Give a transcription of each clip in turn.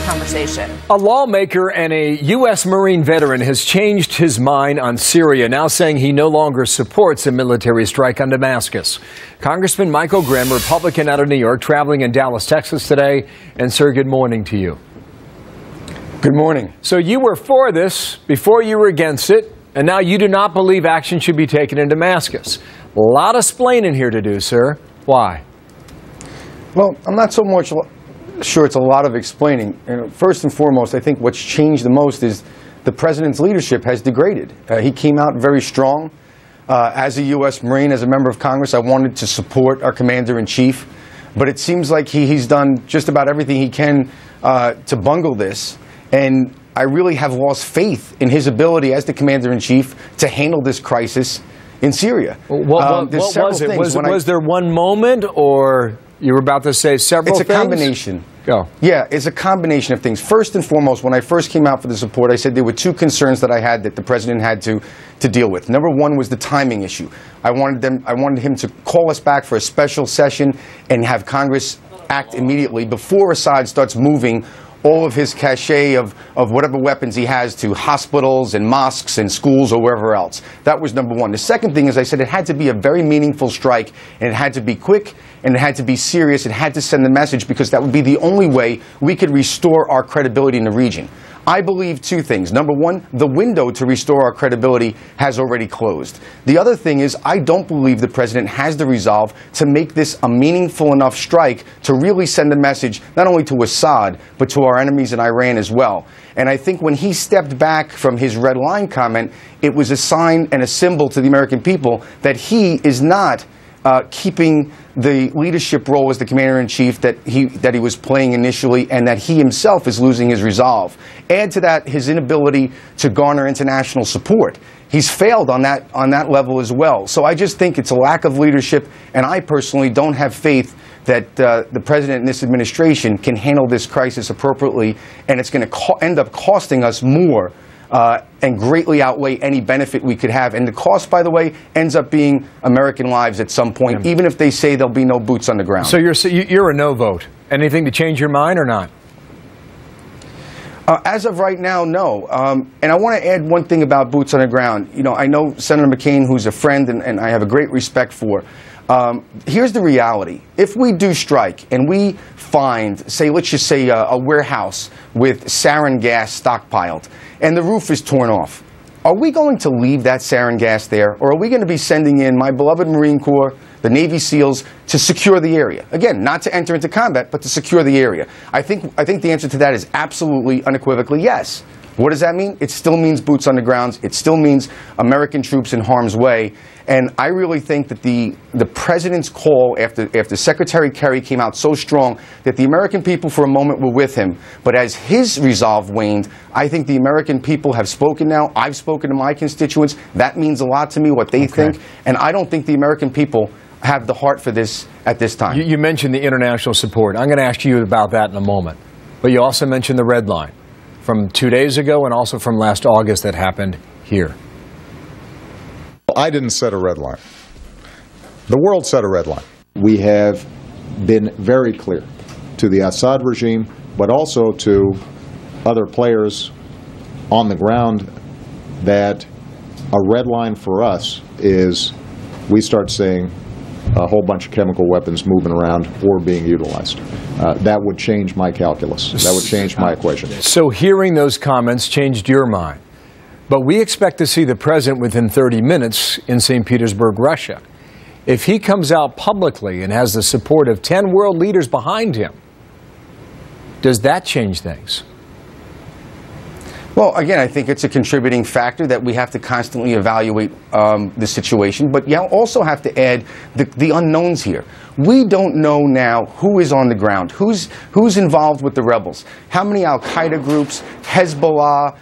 conversation. A lawmaker and a U.S. Marine veteran has changed his mind on Syria, now saying he no longer supports a military strike on Damascus. Congressman Michael Grimm, Republican out of New York, traveling in Dallas, Texas today. And, sir, good morning to you. Good morning. So you were for this before you were against it, and now you do not believe action should be taken in Damascus. A lot of splaining here to do, sir. Why? Well, I'm not so much sure it's a lot of explaining. First and foremost, I think what's changed the most is the president's leadership has degraded. He came out very strong. As a U.S. Marine, as a member of Congress, I wanted to support our commander-in-chief. But it seems like he's done just about everything he can to bungle this. And I really have lost faith in his ability as the commander-in-chief to handle this crisis in Syria. What was it? Was there one moment, or you were about to say several things? It's a combination. Go. Yeah, it's a combination of things. First and foremost, when I first came out for the support, I said there were two concerns that I had that the president had to deal with. Number one was the timing issue. I wanted him to call us back for a special session and have Congress act immediately before Assad starts moving all of his cachet of whatever weapons he has to hospitals and mosques and schools or wherever else. That was number one. The second thing is I said it had to be a very meaningful strike, and it had to be quick, and it had to be serious. It had to send the message, because that would be the only way we could restore our credibility in the region. I believe two things. Number one, the window to restore our credibility has already closed. The other thing is I don't believe the president has the resolve to make this a meaningful enough strike to really send a message not only to Assad, but to our enemies in Iran as well. And I think when he stepped back from his red line comment, it was a sign and a symbol to the American people that he is not keeping the leadership role as the commander-in-chief that he was playing initially, and that he himself is losing his resolve. Add to that his inability to garner international support. He's failed on that level as well. So I just think it's a lack of leadership, and I personally don't have faith that the president and this administration can handle this crisis appropriately, and it's going to end up costing us more and greatly outweigh any benefit we could have. And the cost, by the way, ends up being American lives at some point, even if they say there'll be no boots on the ground. So you're a no vote. Anything to change your mind or not? As of right now, no. And I want to add one thing about boots on the ground. You know, I know Senator McCain, who's a friend and I have a great respect for. Here's the reality. If we do strike and we find, let's just say a warehouse with sarin gas stockpiled and the roof is torn off, are we going to leave that sarin gas there, or are we going to be sending in my beloved Marine Corps, the Navy SEALs, to secure the area? Again, not to enter into combat, but to secure the area. I think the answer to that is absolutely, unequivocally yes. What does that mean? It still means boots on the ground. It still means American troops in harm's way. And I really think that the president's call after Secretary Kerry came out so strong that the American people for a moment were with him. But as his resolve waned, I think the American people have spoken now. I've spoken to my constituents. That means a lot to me, what they think. And I don't think the American people have the heart for this at this time. You mentioned the international support. I'm going to ask you about that in a moment. But you also mentioned the red line from 2 days ago and also from last August that happened here. I didn't set a red line. The world set a red line. We have been very clear to the Assad regime, but also to other players on the ground, that a red line for us is we start seeing a whole bunch of chemical weapons moving around or being utilized. That would change my calculus. That would change my equation. So hearing those comments changed your mind. But we expect to see the president within 30 minutes in St. Petersburg, Russia. If he comes out publicly and has the support of 10 world leaders behind him, does that change things? Well, again, I think it's a contributing factor that we have to constantly evaluate the situation. But you also have to add the unknowns here. We don't know now who is on the ground, who's involved with the rebels, how many al-Qaeda groups, Hezbollah.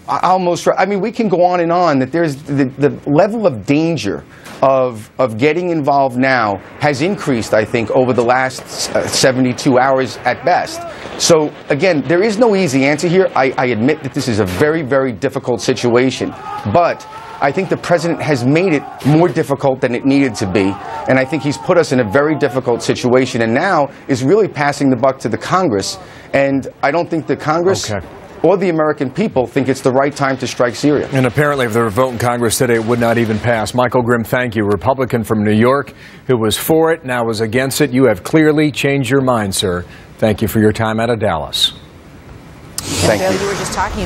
I mean, we can go on and on, that there's the level of danger of getting involved now has increased, I think, over the last 72 hours at best. So, again, there is no easy answer here. I admit that this is a very, very difficult situation. But I think the president has made it more difficult than it needed to be, and I think he's put us in a very difficult situation, and now is really passing the buck to the Congress, and I don't think the Congress or the American people think it's the right time to strike Syria. And apparently, if there were a vote in Congress today, it would not even pass. Michael Grimm, thank you. Republican from New York who was for it, now was against it. You have clearly changed your mind, sir. Thank you for your time out of Dallas. Thank you. You were just talking